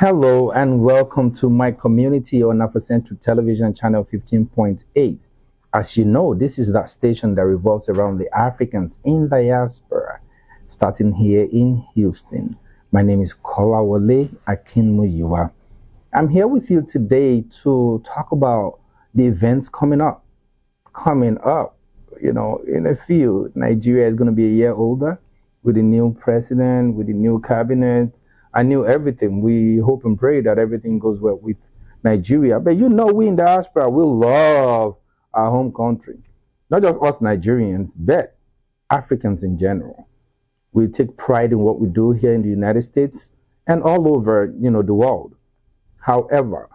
Hello and welcome to my community on Afrocentric Television Channel 15.8. As you know, this is that station that revolves around the Africans in diaspora, starting here in Houston. My name is WOLE Akinmuyiwa. I'm here with you today to talk about the events coming up. In a few, Nigeria is going to be a year older with the new president, with the new cabinet. I knew everything. We hope and pray that everything goes well with Nigeria. But we in diaspora, we love our home country. Not just us Nigerians, but Africans in general. We take pride in what we do here in the United States and all over, the world. However,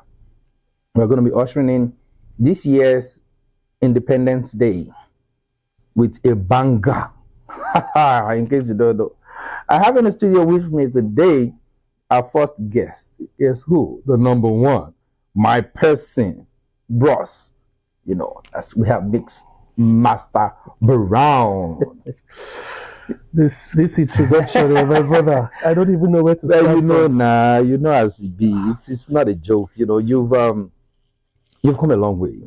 we're going to be ushering in this year's Independence Day with a banger. In case you don't know. I have in the studio with me today our first guest. Guess who? The number one, my person, Bros. As we have Mix Master Brown. This introduction, my brother, I don't even know where to start. As it be, it's not a joke. You've come a long way.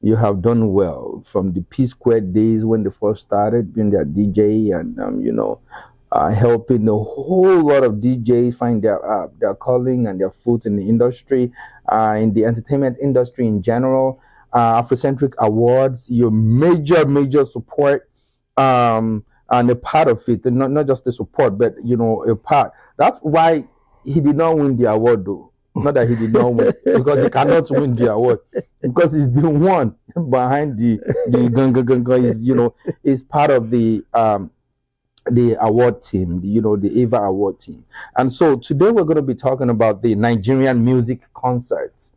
You have done well from the P Square days when they first started being their DJ and helping a whole lot of DJs find their calling and their foot in the industry, in the entertainment industry in general. Afrocentric Awards, your major support, and a part of it, and not just the support, but a part. That's why he did not win the award, though. Not that he did not win, because he cannot win the award, because he's the one behind the is part of the award team, the EVA award team. And so today we're going to be talking about the Nigerian music concerts.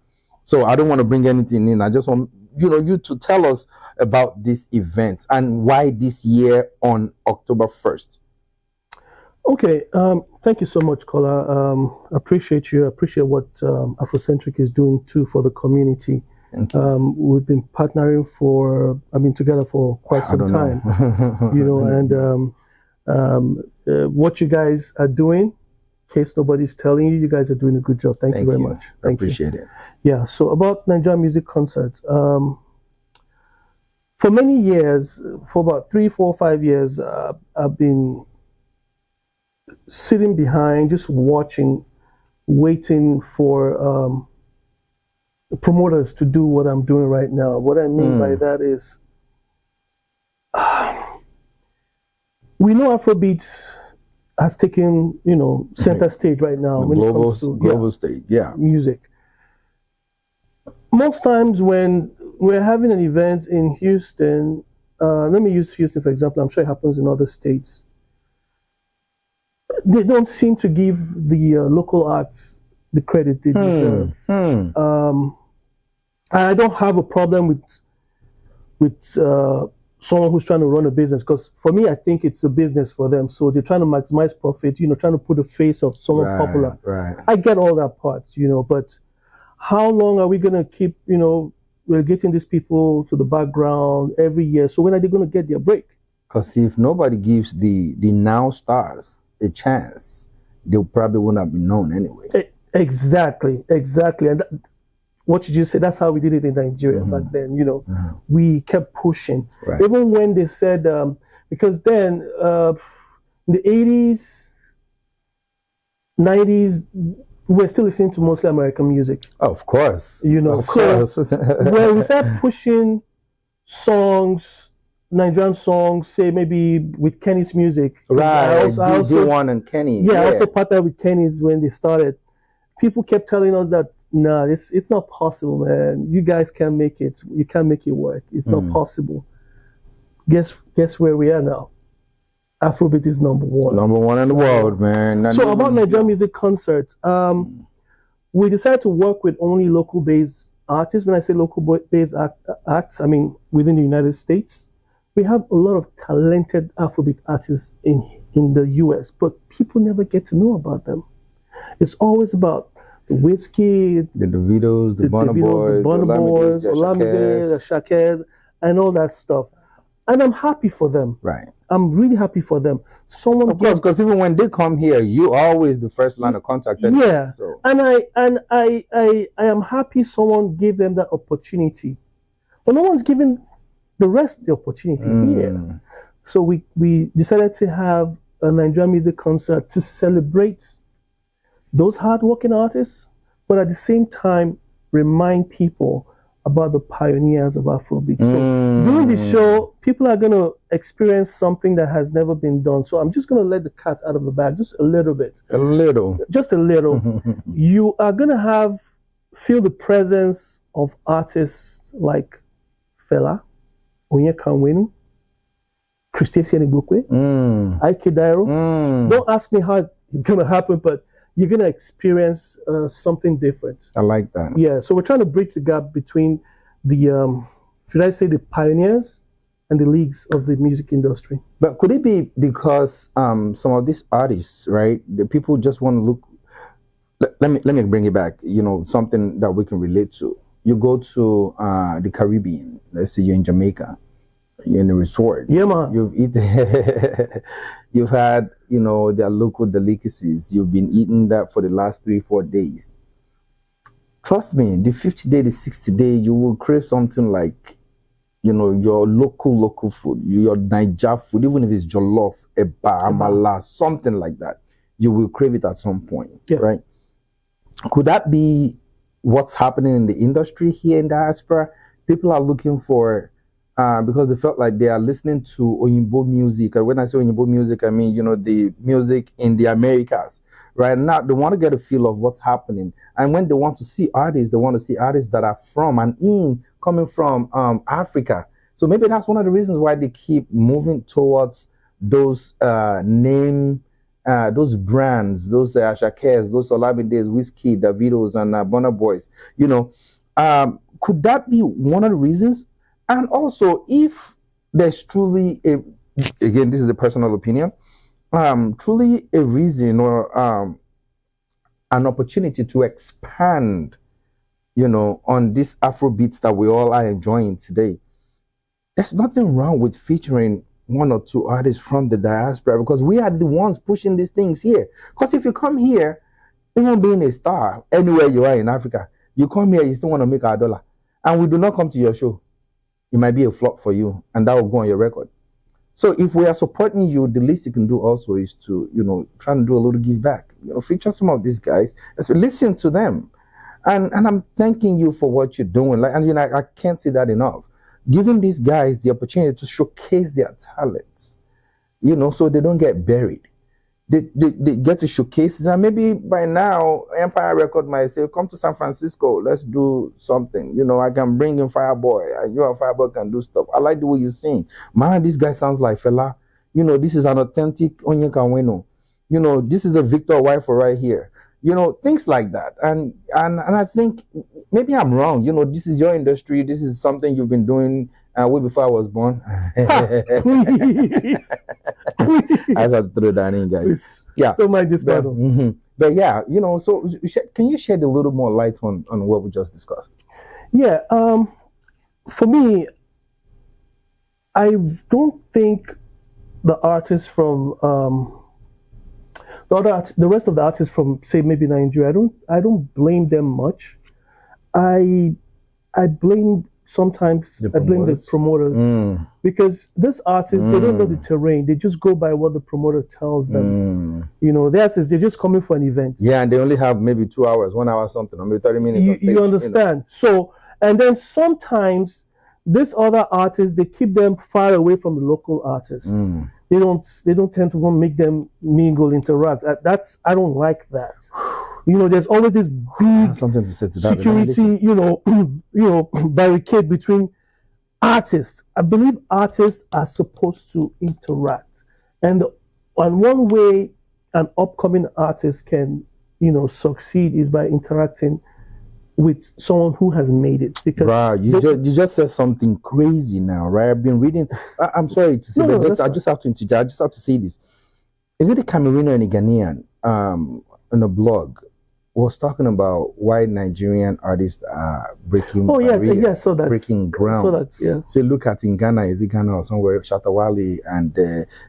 So I don't want to bring anything in. I just want you to tell us about this event and why this year on October 1st. Okay, thank you so much, Kola. Appreciate you. Appreciate what Afrocentric is doing too for the community. We've been partnering together for quite some time. What you guys are doing, in case nobody's telling you, you guys are doing a good job. Thank you very much. I appreciate it. Yeah, so about Nigerian music concerts. For many years, for about 3, 4, 5 years, I've been sitting behind, just watching, waiting for promoters to do what I'm doing right now. What I mean by that is, we know Afrobeat has taken, center stage right now when it comes to global stage, music. Most times when we're having an event in Houston, let me use Houston for example. I'm sure it happens in other states. They don't seem to give the local acts the credit they deserve. I don't have a problem with someone who's trying to run a business, because for me, I think it's a business for them. So they're trying to maximize profit, trying to put a face of someone popular. Right. I get all that part, but how long are we going to keep, relegating these people to the background every year? So when are they going to get their break? Because if nobody gives the now stars a chance, they probably wouldn't have been known anyway. Exactly. And what you just said, that's how we did it in Nigeria back then. We kept pushing. Right. Even when they said, because then in the 80s, 90s, we're still listening to mostly American music. Of course. Of course. When we start pushing songs, Nigerian songs, say maybe with Kenny's music. Right, D1 and Kenny. Yeah, I also partnered with Kenny's when they started. People kept telling us that, nah, it's not possible, man. You guys can't make it. You can't make it work. It's not possible. Guess where we are now? Afrobeat is number one. Number one in the world, man. So about Nigerian music concerts, we decided to work with only local-based artists. When I say local-based acts, I mean within the United States. We have a lot of talented Afrobeat artists in the US, but people never get to know about them. It's always about the Whiskey, the Davidos, the Burna Boys, the Olamide, the Shakers, and all that stuff. and I'm happy for them. Right. I'm really happy for them. Someone, of course, because even when they come here, you always the first line of contact. Anyway, yeah. So. And I am happy someone gave them that opportunity. But no one's giving the rest the opportunity here. So we decided to have a Nigerian music concert to celebrate those hardworking artists, but at the same time remind people about the pioneers of Afrobeat. So during the show, people are going to experience something that has never been done. So I'm just going to let the cat out of the bag just a little bit. A little. Just a little. You are going to feel the presence of artists like Fela, Onyeka Onwenu, Christopher Ngbukwe, Ike Dairo. Don't ask me how it's going to happen, but you're going to experience something different. I like that. Yeah, so we're trying to bridge the gap between the, should I say, the pioneers and the leagues of the music industry. But could it be because some of these artists, right, the people just want to look, let me bring it back, something that we can relate to. You go to the Caribbean, let's say you're in Jamaica, you're in a resort. Yeah, man. You've eaten, you've had, their local delicacies. You've been eating that for the last 3-4 days. Trust me, the 50th day, the 60th day, you will crave something like, your local food, your Naija food, even if it's jollof, eba, amala, something like that. You will crave it at some point, right? Could that be what's happening in the industry here in diaspora? People are looking for, because they felt like they are listening to Oyinbo music. And when I say Oyinbo music, I mean, the music in the Americas. Right now, they want to get a feel of what's happening. And when they want to see artists, they want to see artists that are from and coming from Africa. So maybe that's one of the reasons why they keep moving towards those those brands, those Ashakes, those Olamides, Whiskey, Davidos, and Burna Boys. Could that be one of the reasons? And also, if there's truly again, this is a personal opinion, truly a reason or an opportunity to expand, on these Afrobeats that we all are enjoying today, there's nothing wrong with featuring one or two artists from the diaspora, because we are the ones pushing these things here. Because if you come here, even being a star, anywhere you are in Africa, you come here, you still want to make $1, and we do not come to your show, it might be a flop for you, and that will go on your record. So if we are supporting you, the least you can do also is to, try and do a little give back. Feature some of these guys, listen to them. And I'm thanking you for what you're doing. I can't say that enough. Giving these guys the opportunity to showcase their talents, so they don't get buried. They get to showcase it. And maybe by now, Empire Record might say, come to San Francisco, let's do something. I can bring in Fireboy, and you and Fireboy can do stuff. I like the way you sing. Man, this guy sounds like Fela. This is an authentic Onyeka Onwenu. This is a Victor Wifo right here. Things like that. And I think maybe I'm wrong. This is your industry. This is something you've been doing way before I was born. Please. I just have to throw that in, guys. Please. Yeah. Don't mind this battle. But yeah, so can you shed a little more light on what we just discussed? Yeah. For me, I don't think the artists from the rest of the artists from, say, maybe Nigeria, I don't blame them much. I blame the promoters because these artists, they don't know the terrain. They just go by what the promoter tells them. They're just coming for an event. Yeah, and they only have maybe 2 hours, 1 hour, something, or maybe 30 minutes on stage. You understand? So, and then sometimes these other artists, they keep them far away from the local artists. They don't tend to want to make them mingle, interact. I don't like that. There's always this big something to say to that, security, barricade between artists. I believe artists are supposed to interact, and one way an upcoming artist can, succeed is by interacting with someone who has made it. Because wow, you just said something crazy now, right? I've been reading. I'm sorry to say, I just have to interject. I just have to say this. Is it a Cameroonian and a Ghanaian on a blog was talking about why Nigerian artists are breaking barriers, so that's, breaking ground. So look at in Ghana, is it Ghana or somewhere, Shatawale and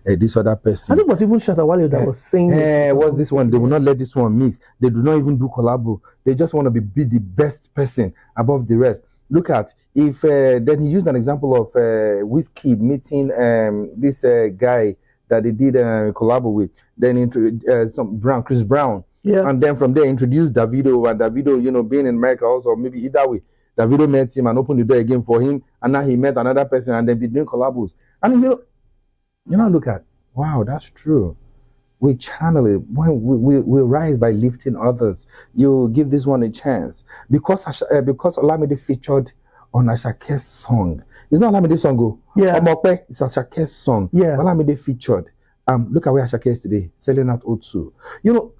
this other person. I think it was even Shatawale that was saying what's this one? They will not let this one mix. They do not even do collabo. They just want to be the best person above the rest. Look at, if then he used an example of Wizkid meeting this guy that they did a collabo with, then Chris Brown. Yeah. And then from there introduced Davido, and Davido, you know, being in America also, maybe either way, Davido met him and opened the door again for him, and now he met another person and they've been doing collabos. And you know, look at, wow, that's true. We channel it. When we rise by lifting others. You give this one a chance. Because Olamide featured on Ashake's song. It's not Olamide's song, go. Yeah. Omokpe, it's Ashake's song. Yeah. Olamide featured. Look at where Ashake is today, selling out O2. You know,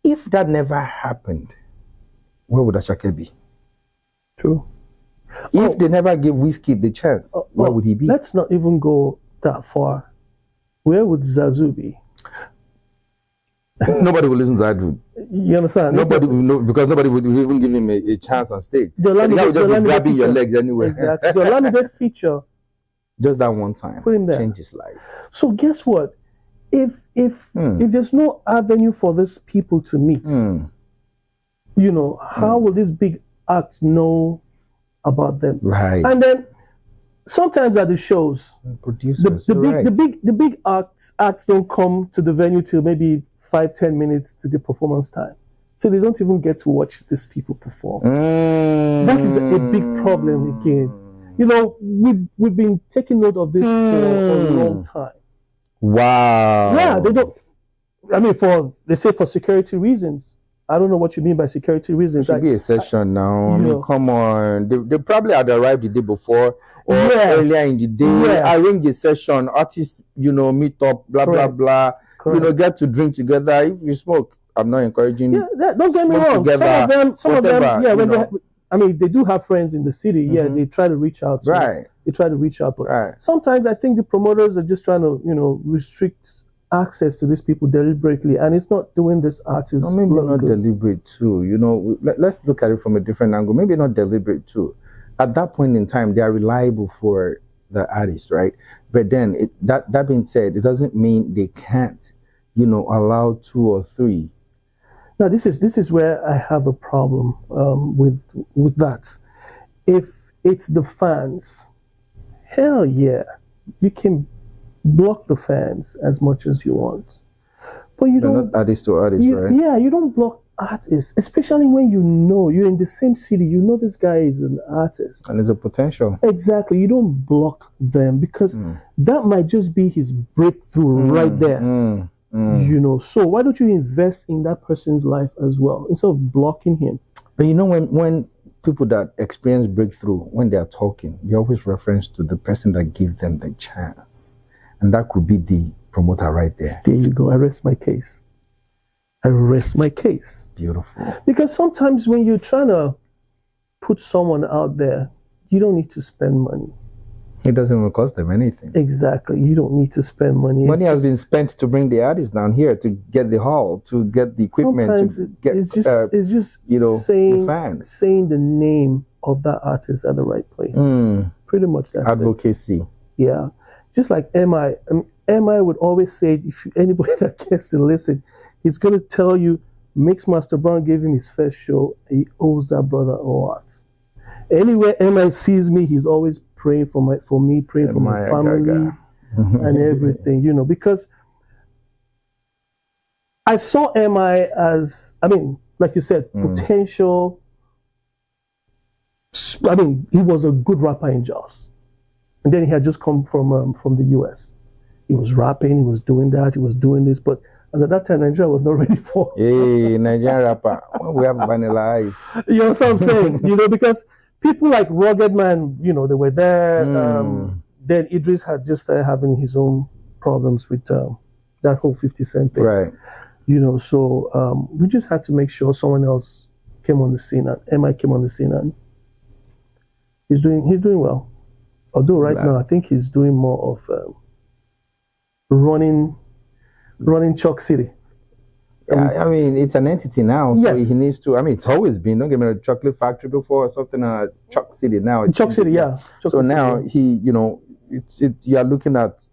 if that never happened, where would Ashake be? True. If they never gave Wizkid the chance, where would he be? Let's not even go that far. Where would Zazu be? Nobody will listen to that dude. You understand? Nobody will know, because nobody would even give him a chance on stage. The guy would just be grabbing your legs anyway. Exactly. The Olamide feature. Just that one time. Put him there. Change his life. So guess what? If there's no avenue for these people to meet, you know, how will this big act know about them? Right. And then sometimes at the shows, producers, the big acts don't come to the venue till maybe 5-10 minutes to the performance time, so they don't even get to watch these people perform. That is a big problem again. You know, we've been taking note of this for a long time. Wow. Yeah, they don't. I mean, they say for security reasons. I don't know what you mean by security reasons. It should be a session now. I mean, come on. They probably had arrived the day before or earlier in the day. Arrange a session, artists, you know, meet up, blah, blah, blah. You know, get to drink together. If you smoke, I'm not encouraging you. Yeah, don't get me wrong. Together, some of them, I mean, they do have friends in the city. Yeah, they try to reach out. They try to reach out. But sometimes I think the promoters are just trying to, you know, restrict access to these people deliberately, and it's not doing this artist. No, maybe not deliberate too. You know, let's look at it from a different angle. Maybe not deliberate too. At that point in time, they are reliable for the artist, right? But then, that being said, it doesn't mean they can't, you know, allow 2 or 3. Now, this is where I have a problem with that. If it's the fans, hell yeah, you can block the fans as much as you want, but you don't. Not artist to artist, right? Yeah, you don't block artists, especially when you know you're in the same city. You know this guy is an artist, and there's a potential. Exactly, you don't block them because that might just be his breakthrough right there. You know, so why don't you invest in that person's life as well instead of blocking him? But you know, when people that experience breakthrough, when they are talking, they always reference to the person that gave them the chance. And that could be the promoter right there. There you go. I rest my case. Beautiful. Because sometimes when you're trying to put someone out there, you don't need to spend money. It doesn't even cost them anything. Exactly. You don't need to spend money. Money has been spent to bring the artists down here, to get the hall, to get the equipment, sometimes to get it's just you know, saying, the fans. Saying the name of that artist at the right place. Pretty much that's advocacy. Yeah. Just like MI would always say, if anybody that gets to listen, he's going to tell you, Mixmaster Brown gave him his first show, he owes that brother a lot. Anywhere MI sees me, he's always praying for me, praying for my family and everything, you know, because I saw MI as, I mean, like you said, potential. I mean, he was a good rapper in Jos. And then he had just come from the US. He was rapping, he was doing that, he was doing this, but at that time, Nigeria was not ready for. Hey, Nigerian rapper, we have Vanilla Ice. You know what I'm saying? You know, because people like Rugged Man, you know, they were there. Then Idris had just started having his own problems with that whole 50 Cent thing. Right. You know, so we just had to make sure someone else came on the scene, and MI came on the scene, and he's doing well. Although right now, I think he's doing more of running Chalk City. Yeah, I mean, it's an entity now, so Yes. he needs to. I mean, it's always been. Don't get me wrong, chocolate factory before or something. Chuck City now. Chuck City, yeah. So now he, you are looking at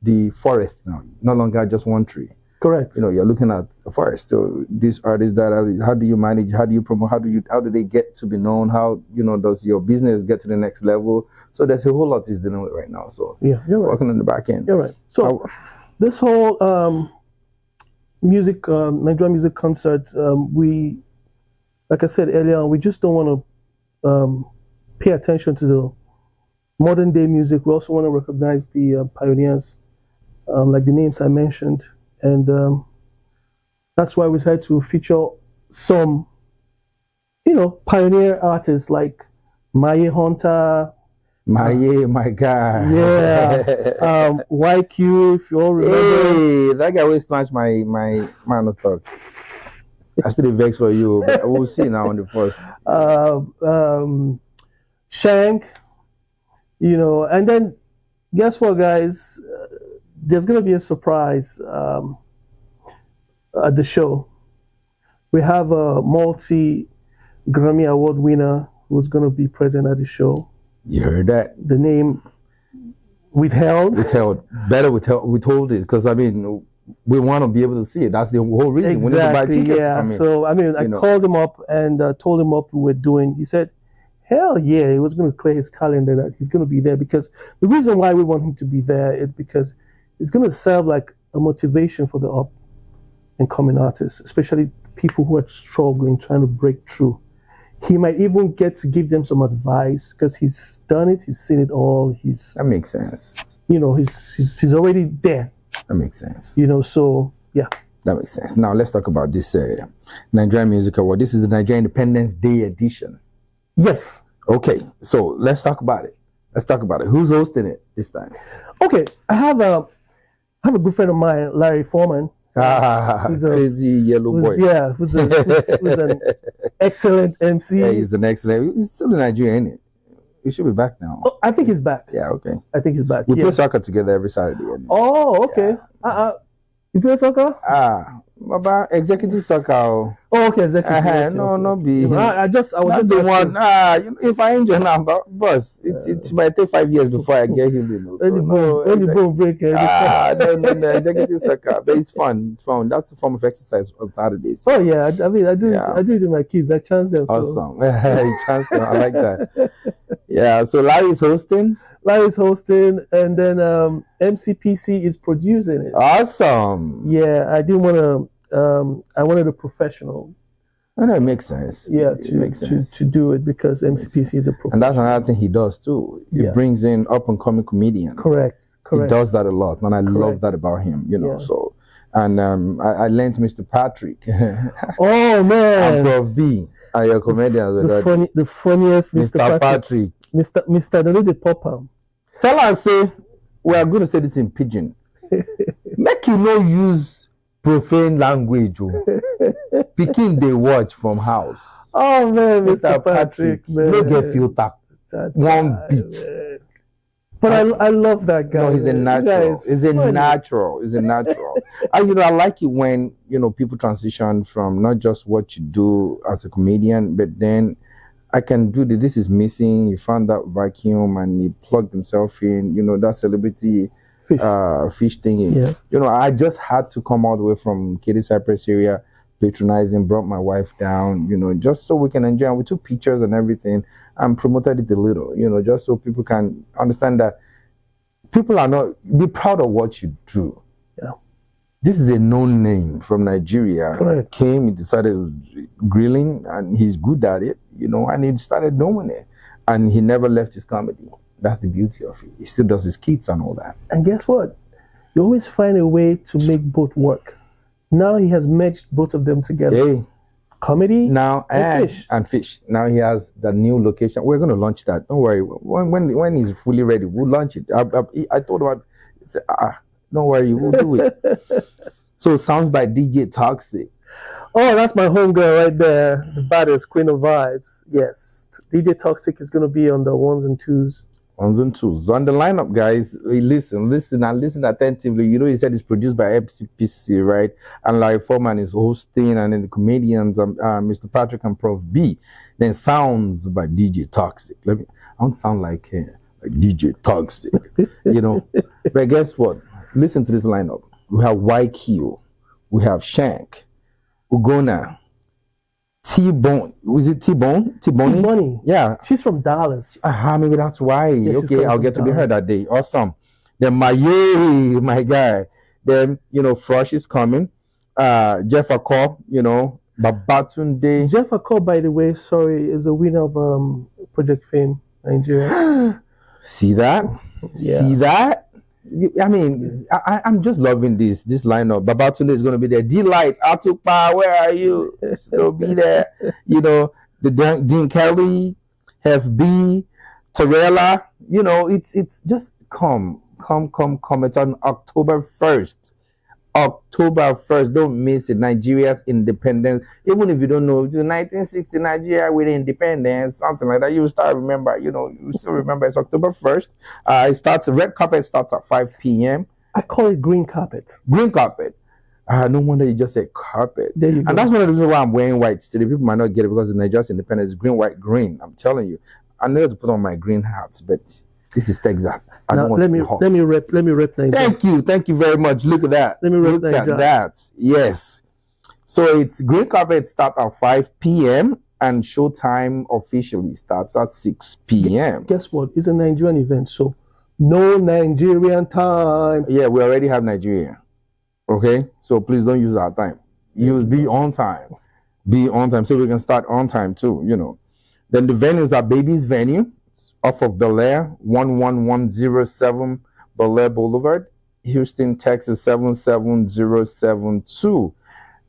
the forest now, no longer just one tree. Correct. You're looking at a forest. So these artists how do you manage? How do you promote? How do they get to be known? How does your business get to the next level? So there's a whole lot he's dealing with right now. So yeah, you're right. Working on the back end. You're right. So this whole music, Nigerian music concert, we, like I said earlier, we just don't want to pay attention to the modern day music. We also want to recognize the pioneers, like the names I mentioned. And that's why we decided to feature some, pioneer artists like Maye Hunter. Maye, my God. Yeah. YQ, if you all remember. Hey, that guy will smash my man of talk. I still vex for you, but we'll see now on the first. Shank, and then guess what, guys? There's going to be a surprise at the show. We have a multi-Grammy Award winner who's going to be present at the show. You heard that? The name Withheld. Better withhold it, because I mean, we want to be able to see it. That's the whole reason. Exactly, we need to buy tickets. yeah. So I mean, I called him up and told him what we were doing. He said, hell yeah, he was going to clear his calendar that he's going to be there, because the reason why we want him to be there is because it's going to serve like a motivation for the up and coming artists, especially people who are struggling, trying to break through. He might even get to give them some advice, because he's done it, he's seen it all. That makes sense. He's already there. That makes sense. So yeah. That makes sense. Now let's talk about this Nigerian Music Award. This is the Nigerian Independence Day edition. Yes. Okay, so let's talk about it. Who's hosting it this time? Okay, I have a good friend of mine, Larry Foreman. He's a crazy yellow boy. Yeah, who's an excellent MC. Yeah, he's an excellent. He's still in Nigeria, ain't it? He should be back now. Oh, I think he's back. Yeah, okay. I think he's back. We play soccer together every Saturday. Oh, okay. Yeah. You play soccer? About executive soccer. Oh, okay, executive. Okay, no, be. I was just the one. If I injure now, boss, it might take 5 years before I get him. Only bone break. No, executive soccer, but it's fun. That's a form of exercise on Saturdays. Oh yeah, I mean, I do it with my kids. I chance them. Awesome, you chance them. I like that. Yeah, so Larry's hosting, and then MCPC is producing it. Awesome. Yeah, I didn't want to. I wanted a professional. I know it makes sense. Yeah, to do it, because MCPC is a professional. And that's another thing he does too. He brings in up and coming comedians. Correct. He does that a lot, and I love that about him. So. And I learned Mr. Patrick. Oh man! And Prof B are your comedians. The funniest Mr. Patrick. Mr. Don't Popper. Tell us, say we are going to say this in pidgin. Make you no use profane language. Pikin they watch from house. Oh man, Mr. Patrick, man. No get filter. One beat. But I love that guy. No, he's a natural. He's a natural. And I like it when people transition from not just what you do as a comedian, but then I can do this is missing. He found that vacuum and he plugged himself in. That celebrity fish thing. Yeah. I just had to come all the way from Katy Cypress area, patronizing, brought my wife down. Just so we can enjoy. And we took pictures and everything and promoted it a little. Just so people can understand that people are not be proud of what you do. Yeah. This is a known name from Nigeria. Correct. Came, he decided grilling, and he's good at it, and he started doing it. And he never left his comedy. That's the beauty of it. He still does his skits and all that. And guess what? You always find a way to make both work. Now he has merged both of them together. Hey. Comedy now and fish. Now he has the new location. We're going to launch that. Don't worry. When he's fully ready, we'll launch it. I told him, don't worry, we'll do it. So sounds by DJ Toxic. Oh, that's my homegirl right there. The baddest queen of vibes. Yes. DJ Toxic is going to be on the ones and twos. Ones and twos. On the lineup, guys, listen attentively. You know, he said it's produced by MCPC, right? And Larry Foreman is hosting, and then the comedians, Mr. Patrick and Prof B. Then sounds by DJ Toxic. I don't sound like DJ Toxic, you know. But guess what? Listen to this lineup. We have YQ, we have Shank, Ugona, T-Bone. Was it T-Bone? T-Boney. Yeah. She's from Dallas. Maybe that's why. Yeah, okay, I'll get to be her that day. Awesome. Then my guy. Then, you know, Frosh is coming. Jeff Akko, you know, Babatunde. Jeff Akko, by the way, is a winner of Project Fame Nigeria. See that? Yeah. See that? I mean, I'm just loving this lineup. Babatunde is going to be there. Delight, Atupa, where are you? Still be there. You know, the Dean Kelly, FB, Torella. You know, it's just come. It's on October 1st. October 1st. Don't miss it. Nigeria's independence. Even if you don't know, the 1960 Nigeria with independence, something like that, you will start remember. You know, you still remember it's October 1st. Red carpet starts at 5 p.m. I call it green carpet. Green carpet. No wonder you just said carpet. There you go. And that's one of the reasons why I'm wearing white today. People might not get it because the Nigeria's independence is green, white, green. I'm telling you. I know to put on my green hats, but this is Texas. Let me rep Nigeria. Thank you very much. Look at that. Let me rep Look Nigeria. at that. Yes. So it's green carpet starts at 5 p.m. and showtime officially starts at 6 p.m. Guess what? It's a Nigerian event, so no Nigerian time. Yeah, we already have Nigeria. Okay, so please don't use our time. Be on time. Be on time so we can start on time too. You know. Then the venues are Baby's venue. Off of Bel Air, 11107 Bel Air Boulevard, Houston, Texas, 77072.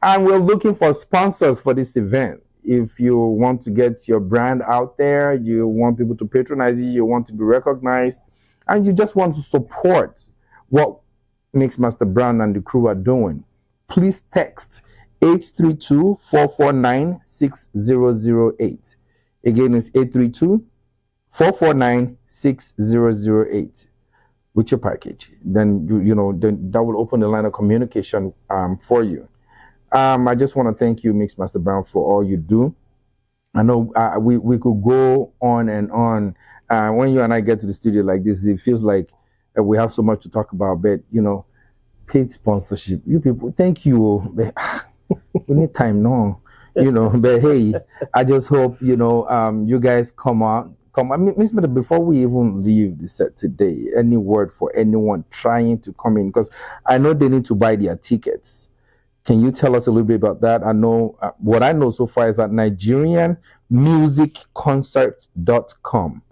And we're looking for sponsors for this event. If you want to get your brand out there, you want people to patronize you, you want to be recognized, and you just want to support what Mixmaster Brown and the crew are doing, please text 832-449-6008. Again, it's 832-449-6008 with your package. Then then that will open the line of communication for you. I just want to thank you, Mixmaster Brown, for all you do. I know we could go on and on. When you and I get to the studio like this, it feels like we have so much to talk about. But paid sponsorship, you people, thank you. But, we need time now, But hey, I just hope you guys come out. I mean, before we even leave the set today, any word for anyone trying to come in? Because I know they need to buy their tickets. Can you tell us a little bit about that? I know what I know so far is at NigerianMusicConcert.com.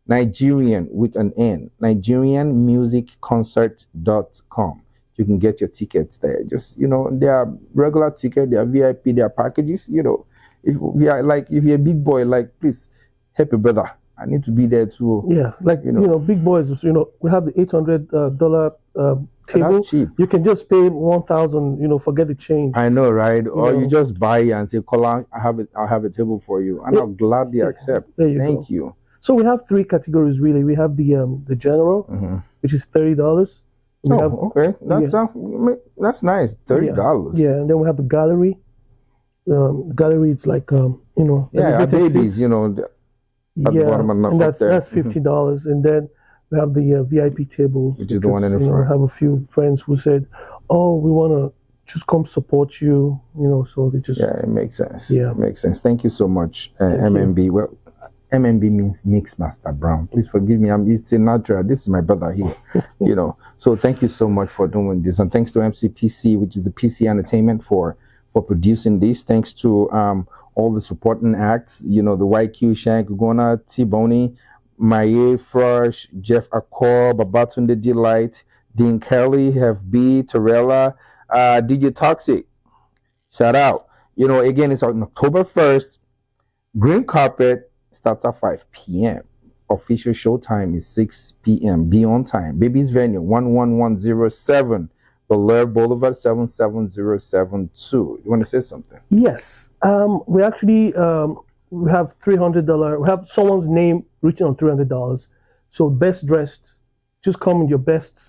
Nigerian with an N. NigerianMusicConcert.com. You can get your tickets there. Just there are regular tickets, there are VIP, there are packages. If you're a big boy, please help your brother. I need to be there too. Yeah, big boys. We have the $800 table. That's cheap. You can just pay 1,000. Forget the change. I know, right? Or you just buy and say, "Kola, I'll have a table for you," and I'll gladly accept. Thank you. So we have three categories really. We have the general, which is $30. Okay, that's nice. $30. Yeah, and then we have the gallery. Gallery, it's like our babies. At the bottom and that's $50, and then we have the VIP tables, which is the one in the front. I have a few friends who said, "Oh, we want to just come support you," so they just it makes sense. Yeah, it makes sense. Thank you so much, MMB. Well, MMB means Mixmaster Brown. Please forgive me. It's a natural. This is my brother here, So thank you so much for doing this, and thanks to MCPC, which is the PC Entertainment, for producing this. Thanks to all the supporting acts, the YQ, Shank, Gona, T-Boney, Maye, Frosh, Jeff Akko, Babatunde Delight, Dean Kelly, FB, Torella, DJ Toxic. Shout out. Again, it's on October 1st. Green carpet starts at 5 p.m. Official show time is 6 p.m. Be on time. Baby's venue, 11107. Bel Air Boulevard, 77072. You want to say something? Yes. We actually we have $300. We have someone's name written on $300. So best dressed, just come in your best.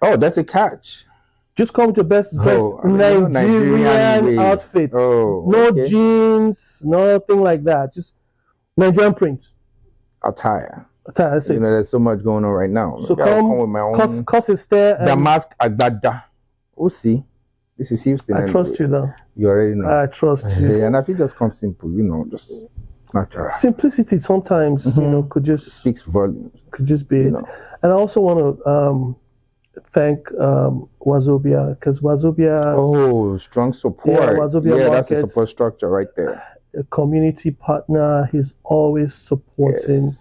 Oh, that's a catch. Just come with your best dressed Nigerian outfit. Oh, no jeans, nothing like that. Just Nigerian print. Attire. That's it. There's so much going on right now. So come with my own. Cause it's there. Damask Agbada. We'll see. This is Houston. I trust you though. You already know. I trust you. And I think just come simple, just natural. Simplicity sometimes, could just speaks volumes. Could just be it. And I also want to thank Wazobia, because Wazobia. Oh, strong support. Yeah, Wazobia that's a support structure right there. A community partner. He's always supporting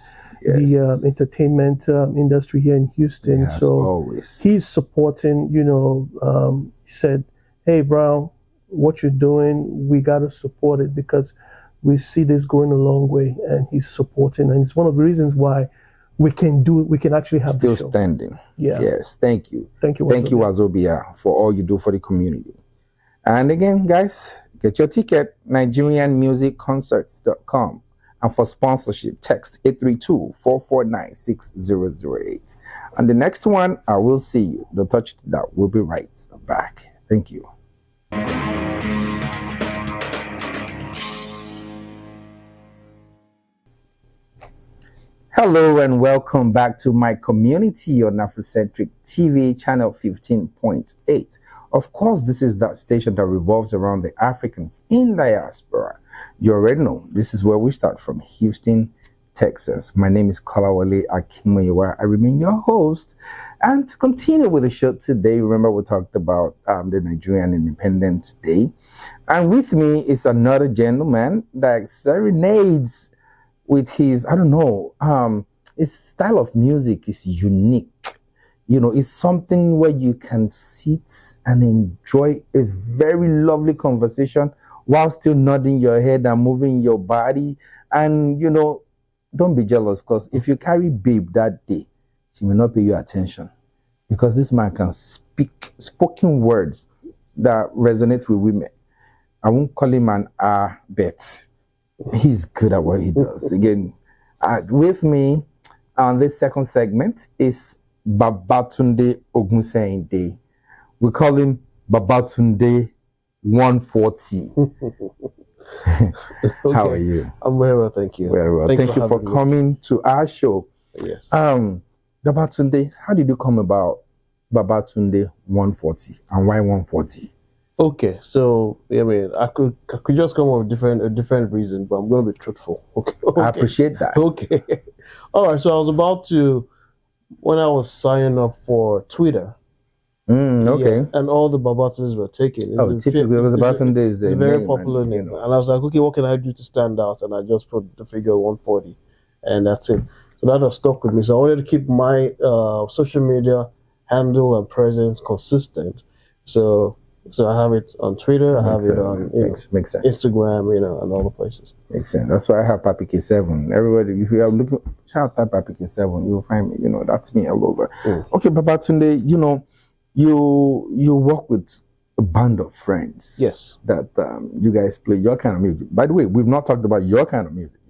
the entertainment industry here in Houston. Yes, so always. He's supporting. He said, "Hey, Brown, what you're doing, we got to support it because we see this going a long way," and he's supporting, and it's one of the reasons why we can actually have still the show. Standing. Yeah. Yes. Thank you. Thank you, Wazobia. Thank you, Wazobia, for all you do for the community. And again, guys, get your ticket, NigerianMusicConcerts.com. And for sponsorship, text 832-449-6008. And the next one, I will see you. Don't touch that. We'll be right back. Thank you. Hello and welcome back to my community on Afrocentric TV, channel 15.8. Of course, this is that station that revolves around the Africans in diaspora. You already know, this is where we start from, Houston, Texas. My name is Kolawole Akinmoyewa. I remain your host. And to continue with the show today, remember we talked about the Nigerian Independence Day. And with me is another gentleman that serenades with his, his style of music is unique. It's something where you can sit and enjoy a very lovely conversation while still nodding your head and moving your body. And, don't be jealous, because if you carry babe that day, she may not pay you attention, because this man can speak spoken words that resonate with women. I won't call him an bet. He's good at what he does. Again, with me on this second segment is Babatunde Ogunseyinde. We call him Babatunde 140. Okay. How are you? I'm very well, thank you. Very well. Thank you for coming to our show. Yes. Babatunde, how did you come about Babatunde 140 and why 140? Okay, so I could just come up with a different reason, but I'm going to be truthful. Okay. I appreciate that. Okay. All right. So I was about to, when I was signing up for Twitter. Okay. Yeah, and all the Babatundes were taken. Typically, Babatunde is a very popular name. And I was like, okay, what can I do to stand out? And I just put the figure 140, and that's it. So that has stuck with me. So I wanted to keep my social media handle and presence consistent. So I have it on Twitter, I have it on makes sense. Instagram, and all the places. Makes sense. That's why I have Papi K7. Everybody, if you are looking, shout out Papi K7, you'll find me. That's me all over. Okay, Babatunde, you work with a band of friends. Yes. That you guys play your kind of music. By the way, we've not talked about your kind of music.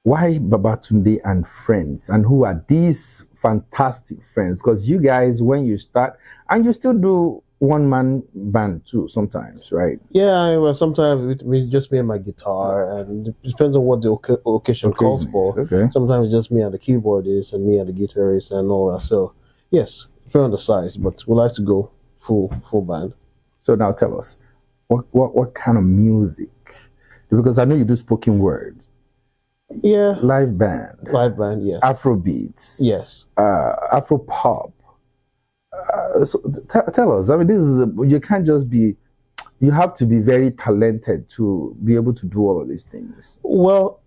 Why Babatunde and friends? And who are these fantastic friends? Because you guys, when you start, and you still do one-man band too sometimes, right? Yeah, well, sometimes it's just me and my guitar, and it depends on what the occasion calls for. Okay. Sometimes it's just me and the keyboardist and me and the guitarist and all that. So, yes, fair on the size, but we like to go full band. So now tell us, what kind of music? Because I know you do spoken word. Yeah. Live band, yes. Afro beats. Yes. Afropop. So tell us. This is you can't just be. You have to be very talented to be able to do all of these things. Well,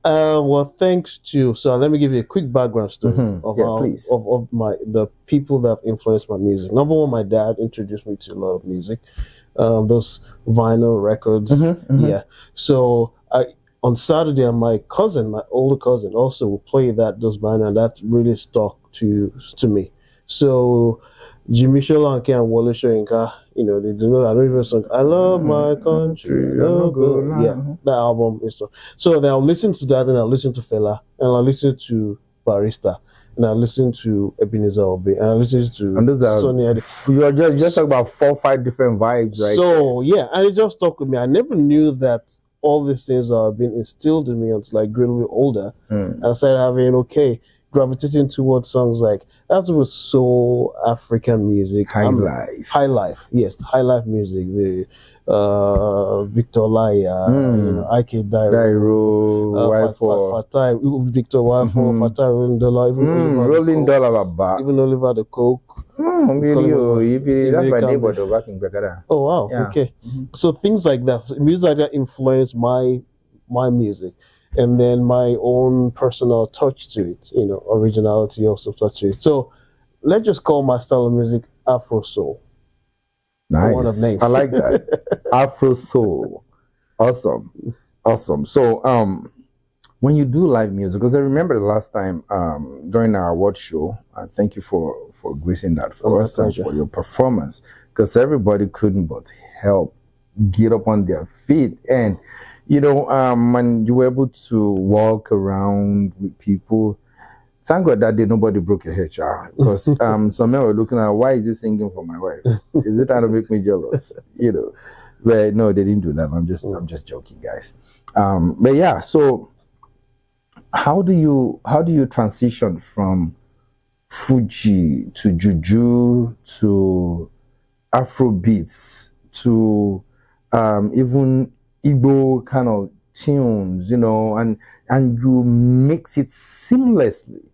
thanks to. So let me give you a quick background story of the people that have influenced my music. Number one, my dad introduced me to a lot of music, those vinyl records. Yeah. So on Saturday, my older cousin, also will play those vinyl, and that really stuck to me. So Jimmy Sholanke and WOLE Soyinka, you know, they do know. I don't even song. I love my country. Yeah, that album is so. Then I'll listen to that, and I'll listen to Fela, and I'll listen to Barista, and I'll listen to Ebenezer Obey, and I'll listen to Sonny. You're just talking about 4 or 5 different vibes, right? So yeah, and it just stuck with me. I never knew that all these things are being instilled in me until I grew a little older, and I started having gravitating towards songs like that was soul African music, high life, yes, high life music, the Victor Laya, Ike Dairo, Fatai, Victor Wifo, Fatai Rolling Dollar, Rolling Dollar, even Oliver the Coke. That's my neighbor though, back in Gagara. Oh wow, yeah. Okay. So things like that, music like that influenced my music. And then my own personal touch to it, originality also touch to it. So let's just call my style of music Afro Soul. Nice. One of names. I like that. Afro Soul. Awesome. So when you do live music, because I remember the last time during our award show, thank you for gracing that for us and for your performance, because everybody couldn't but help get up on their feet. And when you were able to walk around with people, thank God that day nobody broke your head, child. Because some men were looking at, why is he singing for my wife? Is it trying to make me jealous? But no, they didn't do that. I'm just joking, guys. But yeah, so how do you transition from Fuji to Juju to Afro beats to even Igbo kind of tunes, and you mix it seamlessly?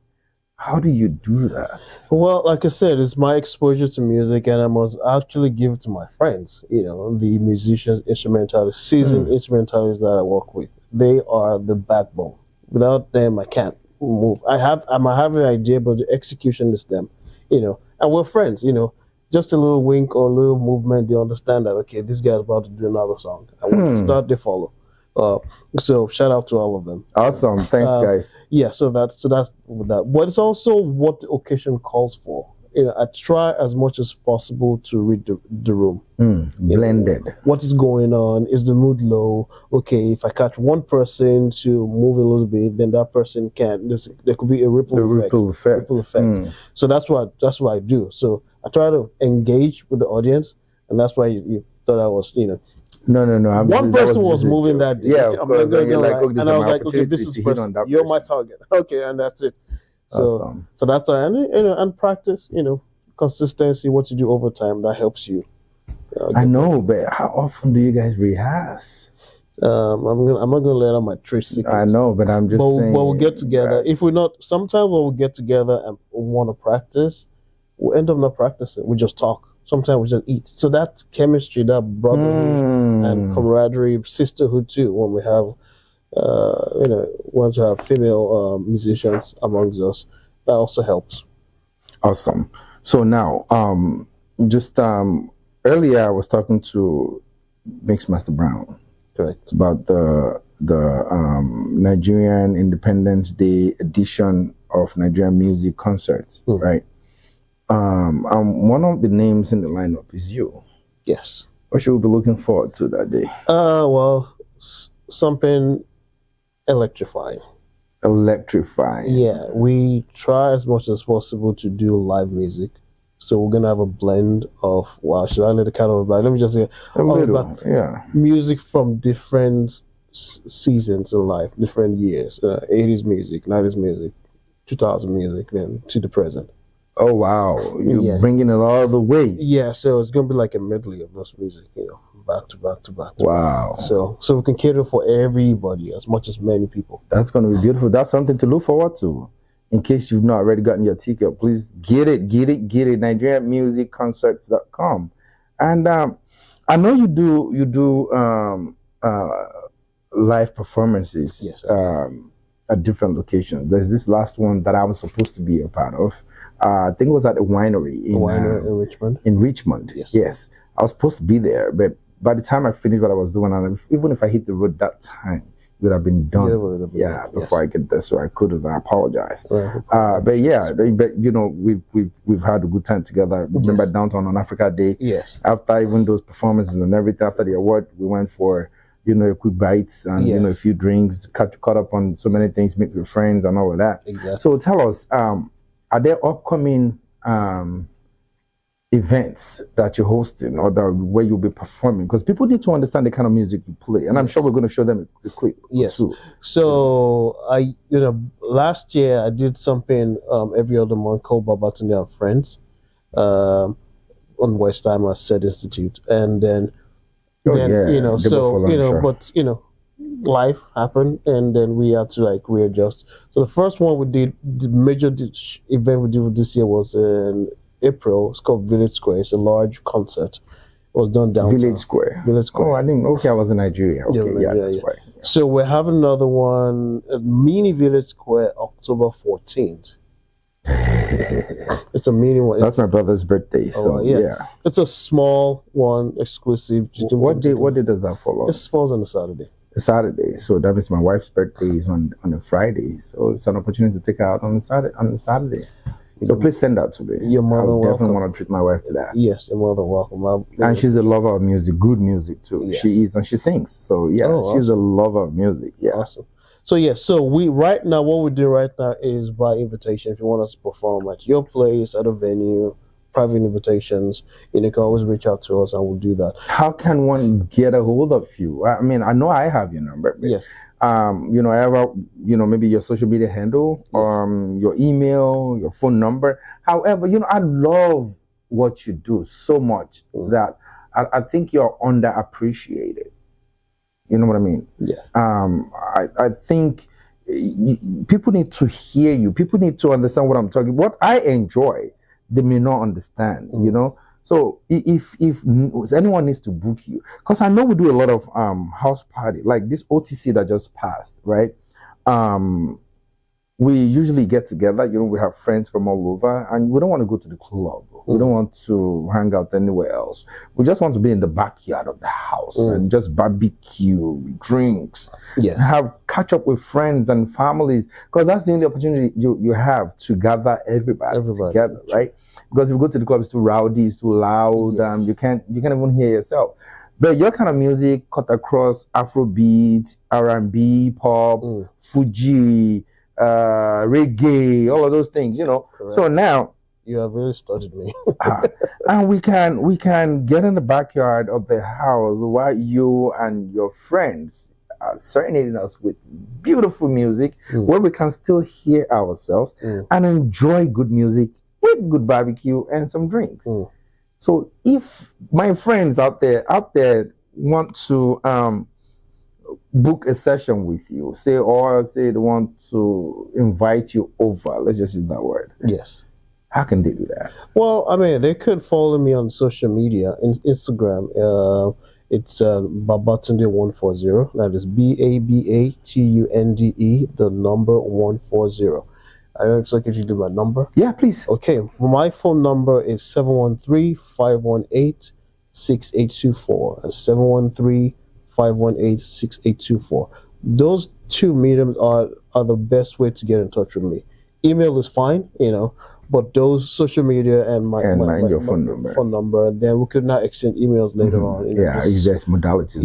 How do you do that? Well, like I said, it's my exposure to music, and I must actually give it to my friends, the musicians, instrumentalists, seasoned instrumentalists that I work with. They are the backbone. Without them, I can't move. I might have an idea, but the execution is them, and we're friends, Just a little wink or a little movement, they understand that, okay, this guy's about to do another song. I want to start, they follow. So shout out to all of them. Awesome. Thanks, guys. Yeah, so that's with that. But it's also what the occasion calls for. I try as much as possible to read the room. Blended. What is going on? Is the mood low? Okay, if I catch one person to move a little bit, then that person can. There could be a ripple effect. So that's what I do. So I try to engage with the audience, and that's why you thought I was, No. One person was moving that day. Yeah, of course. And I was like, okay, this is person. You're my target. Okay, and that's it. So, awesome. So that's why, and practice, consistency, what you do over time, that helps you. I know, but how often do you guys rehearse? I'm not gonna let out my trade secret. I know, but I'm just saying. But we'll get together. Right. If we're not, sometimes when we get together and want to practice, we'll end up not practicing. We just talk. Sometimes we just eat. So that chemistry, that brotherhood and camaraderie, sisterhood too. When we have, want to have female musicians amongst us, that also helps. Awesome. So now, earlier I was talking to Mixmaster Brown. Correct. About the Nigerian Independence Day edition of Nigerian music concerts, right? One of the names in the lineup is you. Yes. What should we be looking forward to that day? Well, something electrifying. Electrifying. Yeah, we try as much as possible to do live music. So we're gonna have a blend of, should I let the cat out of the bag? Let me just say music from different seasons in life, different years, 80s music, 90s music, 2000 music, then to the present. Oh wow, you're bringing it all the way. Yeah, so it's gonna be like a medley of this music, back to back to back. Wow. So we can cater for everybody as much as many people. That's gonna be beautiful. That's something to look forward to. In case you've not already gotten your ticket, please get it. NigerianMusicConcerts.com. And I know you do live performances. Yes. At different locations. There's this last one that I was supposed to be a part of. I think it was at a winery in Richmond. In Richmond, yes. I was supposed to be there, but by the time I finished what I was doing, and even if I hit the road that time, would have been done. Before I get there, so I could have. I apologize. But yeah, but you know, we've had a good time together. Remember downtown on Africa Day? Yes. After even those performances and everything, after the award, we went for, you know, a quick bites and you know, a few drinks, caught up on so many things, meet with friends and all of that. Exactly. So tell us, are there upcoming events that you're hosting or where you'll be performing? Because people need to understand the kind of music you play, and I'm sure we're going to show them a clip. Yes. Too. So last year I did something every other month called MBABATUNDE and Friends on West Time at Said Institute, and then life happened, and then we had to like readjust. So the first one we did, the major event we did this year was in April. It's called Village Square. It's a large concert. It was done downtown. Village Square. Oh, I didn't. Okay, I was in Nigeria. Okay, that's right. Yeah. So we're having another one, a mini Village Square, October 14th. It's a mini one. That's my brother's birthday. So yeah, it's a small one, exclusive. What day does that fall on? It falls on a Saturday. A Saturday. So that means my wife's birthday is on a Friday. So it's an opportunity to take her out on Saturday. So please send that to me. You're more than welcome. I definitely want to treat my wife to that. Yes, you're more than welcome. And she's a lover of music, good music too. Yes. She is, and she sings. So yeah, she's a lover of music. Yeah. Awesome. So yeah, so what we do right now is by invitation. If you want us to perform at your place, at a venue, private invitations, you can always reach out to us and we'll do that. How can one get a hold of you? I mean, I know I have your number. But, yes. Maybe your social media handle, your email, your phone number. However, I love what you do so much that I think you're underappreciated. You know what I mean? Yeah. I think people need to hear you. People need to understand what I'm talking about. What I enjoy, they may not understand, So if anyone needs to book you, because I know we do a lot of house party, like this OTC that just passed, right? We usually get together, we have friends from all over, and we don't want to go to the club. We don't want to hang out anywhere else. We just want to be in the backyard of the house and just barbecue, drinks, catch up with friends and families, because that's the only opportunity you have to gather everybody together, right? Because if you go to the club, it's too rowdy, it's too loud, you can't even hear yourself. But your kind of music cut across Afrobeat, R&B, pop, Fuji, reggae, all of those things, Correct. So now you have really studied me. And we can get in the backyard of the house while you and your friends are serenading us with beautiful music, where we can still hear ourselves and enjoy good music with good barbecue and some drinks. So if my friends out there want to book a session with you, say they want to invite you over, let's just use that word. Yes. How can they do that? Well, I mean, they could follow me on social media, Instagram. It's MBABATUNDE140. That is BABATUNDE, the number 140. I don't know if I could do my number. Yeah, please. Okay, my phone number is 713-518-6824. That's 713-518-6824. Those two mediums are the best way to get in touch with me. Email is fine, but those social media and my phone number, then we could not exchange emails later on. It's just modalities.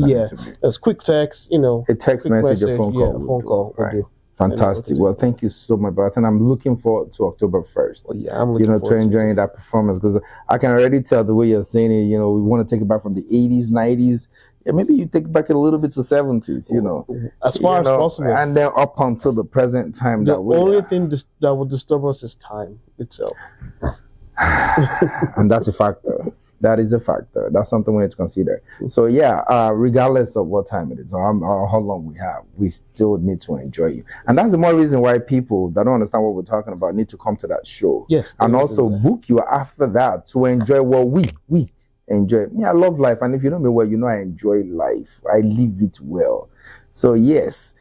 It's quick text, a text message, a phone call. A phone call will do. Fantastic. Well, thank you so much, Barton. I'm looking forward to October 1st. I'm looking forward to enjoying that performance, because I can already tell the way you're saying it. We want to take it back from the 80s, 90s. Yeah, maybe you take it back a little bit to 70s. As far as possible, and then up until the present time. The only thing that would disturb us is time itself, and that's a factor. That is a factor. That's something we need to consider. So regardless of what time it is or how long we have, we still need to enjoy you. And that's the more reason why people that don't understand what we're talking about need to come to that show. Yes. And also book you after that to enjoy what we enjoy. I love life. And if you know me well, I enjoy life. I live it well. So yes,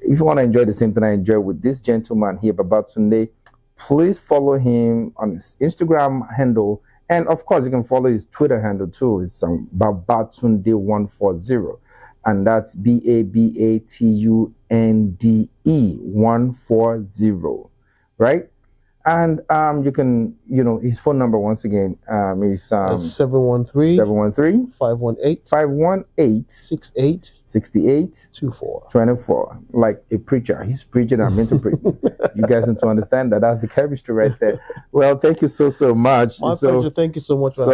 if you want to enjoy the same thing I enjoy with this gentleman here, MBABATUNDE, please follow him on his Instagram handle. And of course, you can follow his Twitter handle too. It's MBABATUNDE140. and that's BABATUNDE 140, right? And you can, his phone number once again is 713 518 68 24. Like a preacher, he's preaching. I'm interpreting. You guys need to understand that. That's the chemistry right there. Well, thank you so much. My pleasure. Thank you so much. We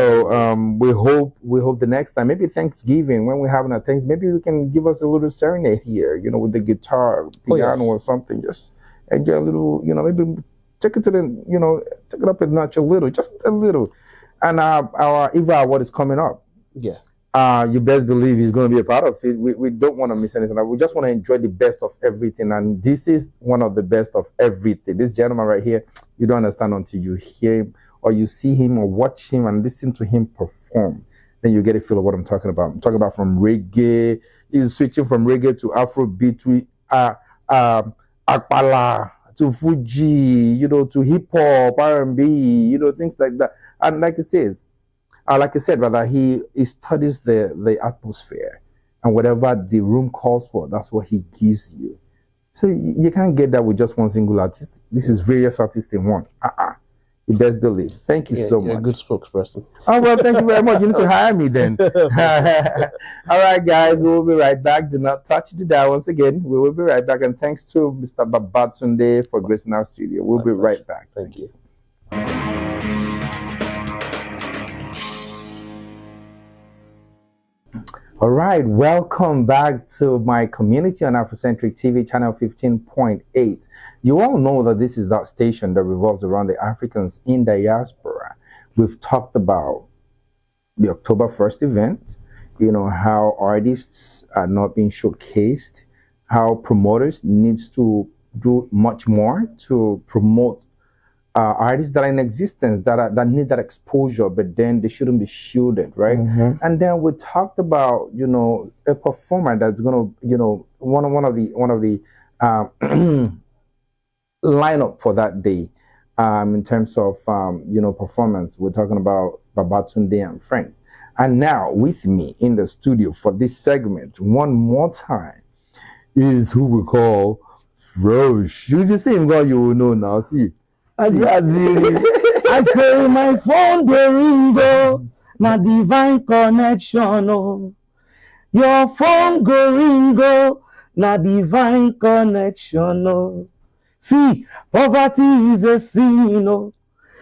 hope the next time, maybe Thanksgiving, when we're having our things, maybe you can give us a little serenade here, with the guitar, piano, or something. Just enjoy a little, maybe. Take it to take it up a notch a little, just a little. And our Eva Award is coming up. Yeah. You best believe he's going to be a part of it. We don't want to miss anything. We just want to enjoy the best of everything. And this is one of the best of everything. This gentleman right here, you don't understand until you hear him or you see him or watch him and listen to him perform. Then you get a feel of what I'm talking about. I'm talking about from reggae. He's switching from reggae to afrobeat, akpala, to Fuji, to hip hop, R&B, things like that. And like I said, rather, he studies the atmosphere, and whatever the room calls for, that's what he gives you. So you can't get that with just one single artist. This is various artists in one. You best believe. Thank you so much. You're a good spokesperson. Oh, well, thank you very much. You need to hire me then. All right, guys, we will be right back. Do not touch the dial once again. We will be right back. And thanks to Mr. Babatunde for gracing our studio. We'll be right back. Thank you. All right, welcome back to my community on Afrocentric TV, channel 15.8. You all know that this is that station that revolves around the Africans in diaspora. We've talked about the October 1st event, how artists are not being showcased, how promoters needs to do much more to promote artists that are in existence that need that exposure, but then they shouldn't be shielded, right? Mm-hmm. And then we talked about a performer that's gonna one of the lineup for that day in terms of performance. We're talking about Babatunde and friends. And now with me in the studio for this segment one more time is who we call FROSH. If you see him go, you will know now. See. I say my phone the ringo, na divine connection. Oh, your phone go ringo, na divine connection. Oh, see, poverty is a sin. Oh,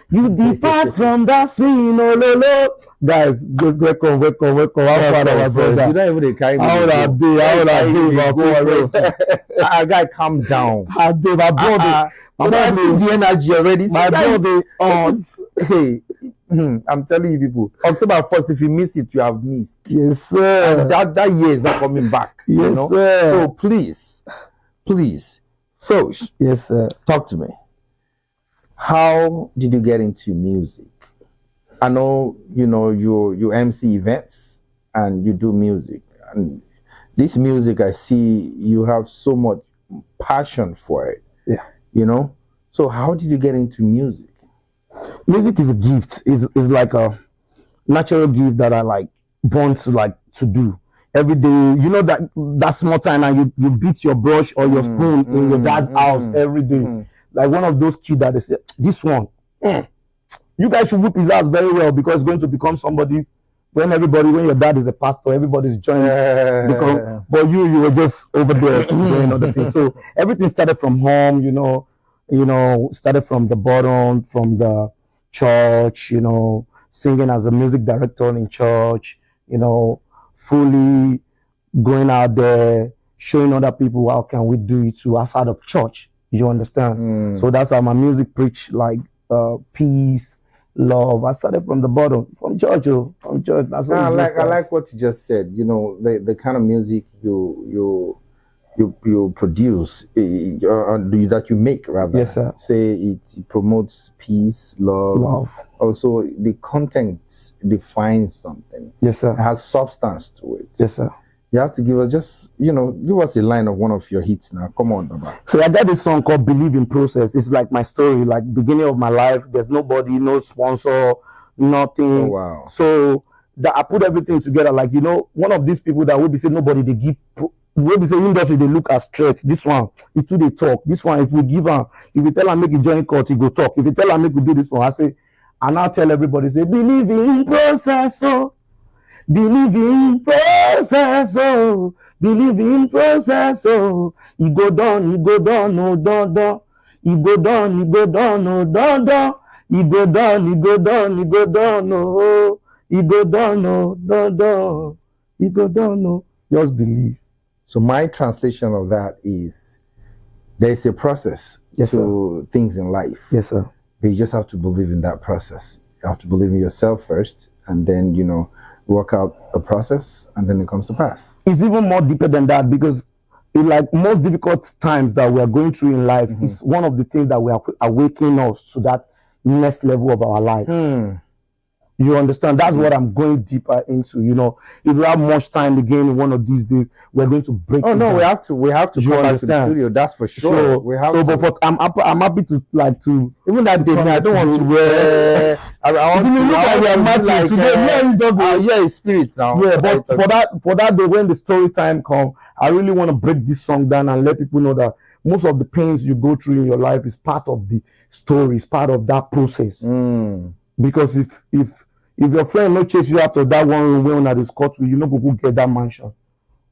you depart from that sin. Oh, lolo. Guys, just welcome. How far our brother? You don't even carry me. How that day? Our guy, calm down. How day, my brother? I see the energy already. My brother, hey, I'm telling you people, October 1st, if you miss it, you have missed. Yes, sir. And that year is not coming back. Yes, sir. So please, FROSH. Yes, sir. Talk to me. How did you get into music? I know, you MC events and you do music. And this music, I see you have so much passion for it. Yeah. So how did you get into music? Music is a gift. It's like a natural gift that I born to do every day. That small time and you beat your brush or your spoon in your dad's house every day. Like one of those kids that they say, this one, you guys should whip his ass very well because it's going to become somebody. When your dad is a pastor, everybody's joining. But you were just over there doing other things. So everything started from home, started from the bottom, from the church, singing as a music director in church, fully going out there, showing other people how can we do it too outside of church. You understand? So that's how my music preach peace, love. I started from the bottom, from church. That's what I like what you just said. The kind of music you produce, that you make, rather. Yes, sir. Say it promotes peace, love. Also, the content defines something. Yes, sir. It has substance to it. Yes, sir. You have to give us give us a line of one of your hits now. Come on, Baba. So I got this song called Believe in Process. It's like my story, like beginning of my life. There's nobody, no sponsor, nothing. Oh, wow. So that I put everything together. Like, you know, one of these people that will be say nobody they give, will be say industry they look as threat. This one, it's too they talk. This one, if we give her, if we tell her make a join court, he go talk. If we tell her make we do this one, I say, and I tell everybody, say, believe in process, oh, believe in process, oh, believe in process, oh. He go down, no, don. He go down, no, don. He go down, no. He go down, no, don. He go down, no. Just believe. So my translation of that is there is a process to things in life. Yes, sir. But you just have to believe in that process. You have to believe in yourself first, and then, you know, work out a process, and then it comes to pass. It's even more deeper than that, because in like most difficult times that we are going through in life, it's one of the things that we are awakening us to that next level of our life. You understand? That's what I'm going deeper into. You know, if we have much time again one of these days, we're going to break. Oh no, we have to come back to the studio. That's for sure. So, we have to. But I'm happy to even that day. I don't want to wear. I want to look at their matching today. Yeah, it's spirits now. Yeah, but for that day when the story time comes, I really want to break this song down and let people know that most of the pains you go through in your life is part of the story, is part of that process. Because if your friend no chase you after that one room when at the Scott, you know, go get that mansion.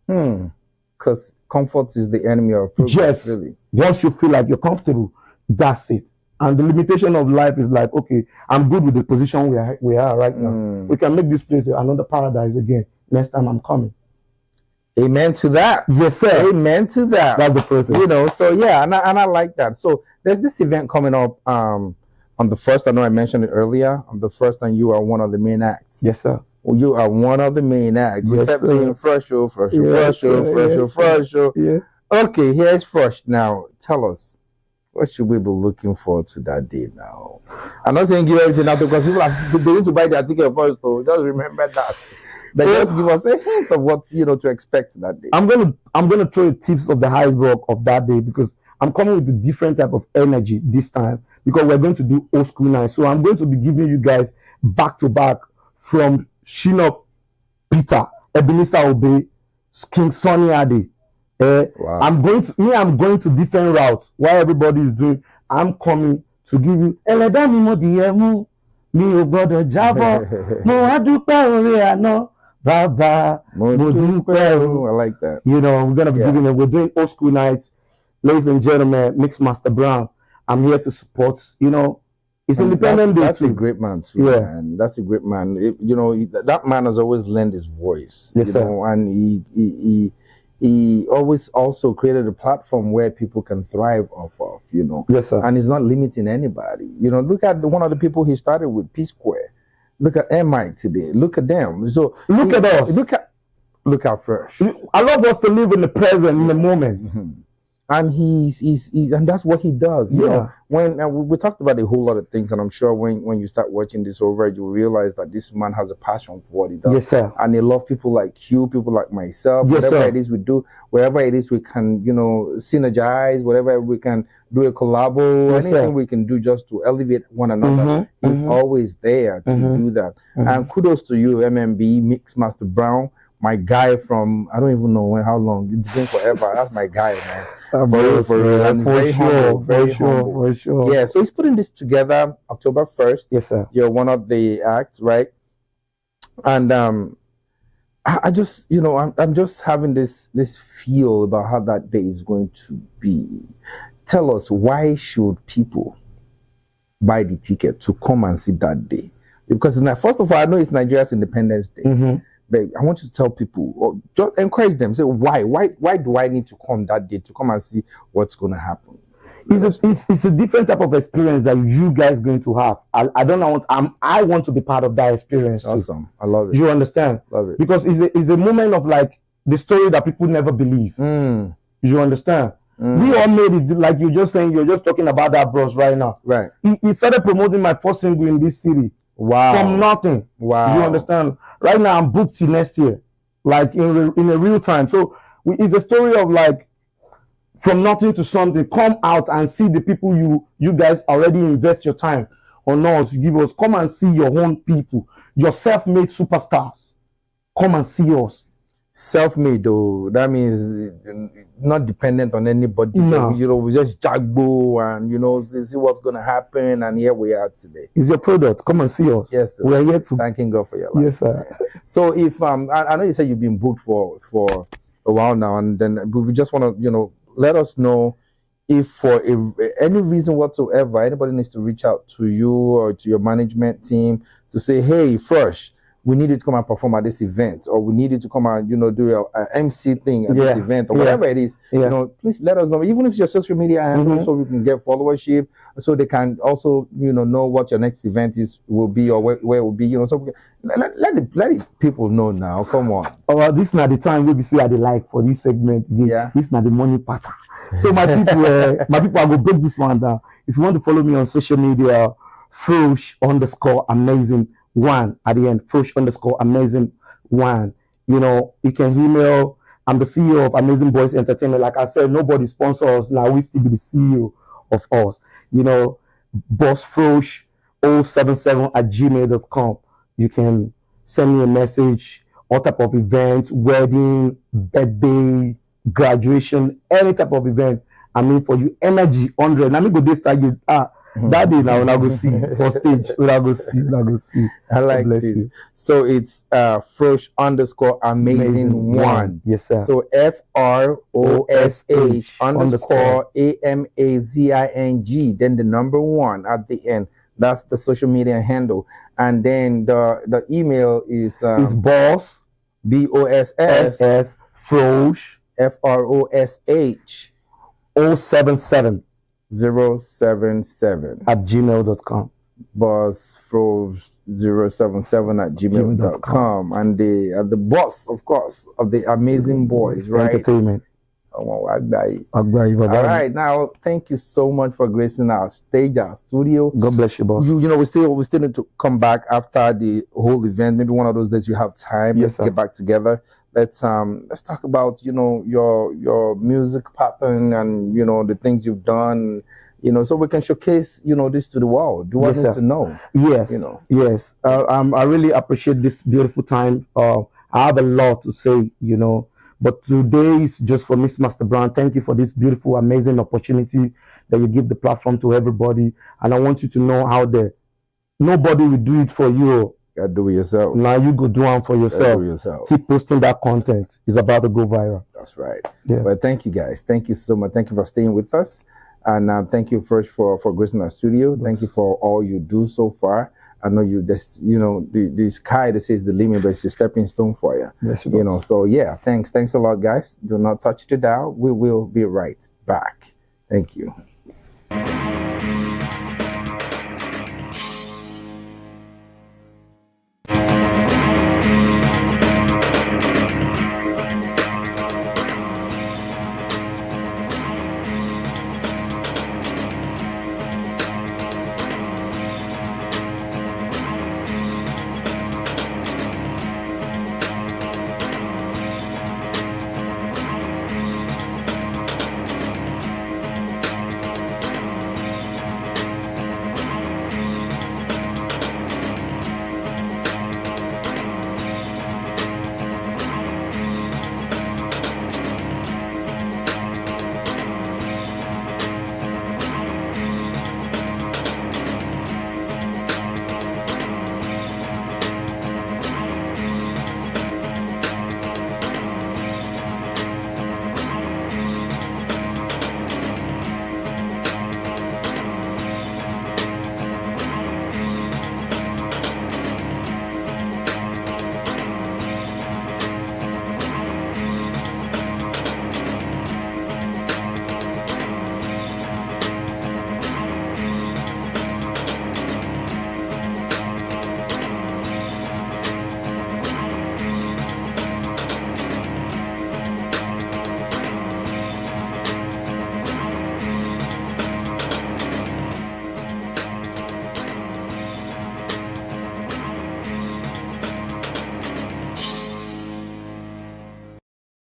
Because comfort is the enemy of progress. Yes. Really. Once you feel like you're comfortable, that's it. And the limitation of life is like, okay, I'm good with the position we are right now. We can make this place another paradise again. Next time I'm coming. Amen to that. Yes, sir. Amen to that. That's the process. You know, so yeah, and I like that. So there's this event coming up on the 1st. I know I mentioned it earlier. On the 1st, and you are one of the main acts. Yes, sir. Well, you are one of the main acts. You kept saying Frosh show, Frosh show. Yeah. Okay, here's Frosh. Now, tell us, what should we be looking forward to that day now? I'm not saying give everything out because people are going to buy their ticket first, so just remember that. But just give us a hint of what, you know, to expect that day. I'm gonna throw you tips of the iceberg of that day, because I'm coming with a different type of energy this time, because we're going to do old school night. So I'm going to be giving you guys back to back from Shina Peter, Ebenezer Obey, King Sunny Ade. Wow. I'm going to different routes while everybody is doing. I'm coming to give you Baba, I like that. You know, we're gonna be giving it. We're doing old school nights, ladies and gentlemen. Mix Master Brown, I'm here to support. You know, it's Independent Day. That's a great man too. Yeah, man. That's a great man. You know, that man has always lent his voice. Yes, you sir. know, and he always also created a platform where people can thrive off of. You know. Yes, sir. And he's not limiting anybody. You know, look at one of the people he started with, P Square. Look at MI today. Look at them. So look at us. Look at Fresh. I love us to live in the present, in the moment. And he's and that's what he does. You know, when we talked about a whole lot of things, and I'm sure when you start watching this over, you realize that this man has a passion for what he does. Yes, sir. And he loves people like you, people like myself. Yes, whatever sir. it is we do, wherever it is we can, you know, synergize, whatever we can do a collabo, yes, anything sir. we can do just to elevate one another. He's always there to do that. And kudos to you, MMB, Mix Master Brown. My guy from, I don't even know how long, it's been forever. That's my guy, man. For sure. Yeah, so he's putting this together October 1st. Yes, sir. You're one of the acts, right? And I just, you know, I'm just having this feel about how that day is going to be. Tell us, why should people buy the ticket to come and see that day? Because first of all, I know it's Nigeria's Independence Day. But I want you to tell people, or just encourage them, say why do I need to come that day to come and see what's going to happen? It's a different type of experience that you guys going to have. I don't know. I want to be part of that experience. Awesome, too. I love it. You understand? Love it. Because it's a moment of like the story that people never believe. You understand? We all made it, like you're just saying. You're just talking about that bros right now. Right. He started promoting my first single in this city. Wow. From nothing. Wow. You understand? Right now I'm booked till next year, like in a real time. So it's a story of like from nothing to something. Come out and see the people you guys already invest your time on us. You give us, come and see your own people. your self-made superstars. Come and see us. Self-made though, that means not dependent on anybody. No. You know, we just jagbo and, you know, see what's going to happen, and here we are today. It's your product. Come and see us. Yes, sir. We're here to... Thanking God for your life. Yes, sir. So if, I know you said you've been booked for a while now, and then we just want to, you know, let us know if for any reason whatsoever, anybody needs to reach out to you or to your management team to say, hey, Frosh, we need you to come and perform at this event, or we need you to come and, you know, do a MC thing at this event, or whatever it is. You know, please let us know, even if it's your social media handle, so we can get followership, so they can also, you know what your next event will be, or where it will be, you know. So let the people know now. Come on. Oh, this is not the time we see at the like for this segment. This is not the money pattern. So my people, I will break this one down. If you want to follow me on social media, FROSH_amazing1 at the end, FROSH_amazing1. You know, you can email. I'm the CEO of Amazing Boys Entertainment. Like I said, nobody sponsors us. Now we still be the CEO of us. You know, bossfrosh077@gmail.com. You can send me a message, all type of events, wedding, birthday, graduation, any type of event. I mean, for you, energy 100. Let me go this time. That day now, I go see on stage. I go see. I like this. You. So it's FROSH_amazing1. Yes, sir. So FROSH_AMAZING. Then the number 1 at the end. That's the social media handle. And then the email is boss BOSS FROSH FROSH 077 @gmail.com. bossfrosh077@gmail.com. And the boss, of course, of the Amazing Boys, right? Entertainment. All right, now thank you so much for gracing our stage, our studio. God bless you, boss. You know, we still need to come back after the whole event. Maybe one of those days you have time. Yes, let's get back together. Let's talk about, you know, your music pattern and, you know, the things you've done, you know, so we can showcase, you know, this to the world. Do want us to know. Yes, you know. Yes. I really appreciate this beautiful time. I have a lot to say, you know, but today is just for Miss Master Brown. Thank you for this beautiful, amazing opportunity that you give the platform to everybody. And I want you to know how nobody will do it for you. You gotta do it yourself. Now you go do it for yourself. Keep posting that content. It's about to go viral. That's right. Yeah. But thank you guys. Thank you so much. Thank you for staying with us. And thank you first for gracing our studio. Thank you for all you do so far. I know the sky that says the limit, but it's a stepping stone for you. Yes, you know. So yeah, thanks a lot, guys. Do not touch the dial. We will be right back. Thank you.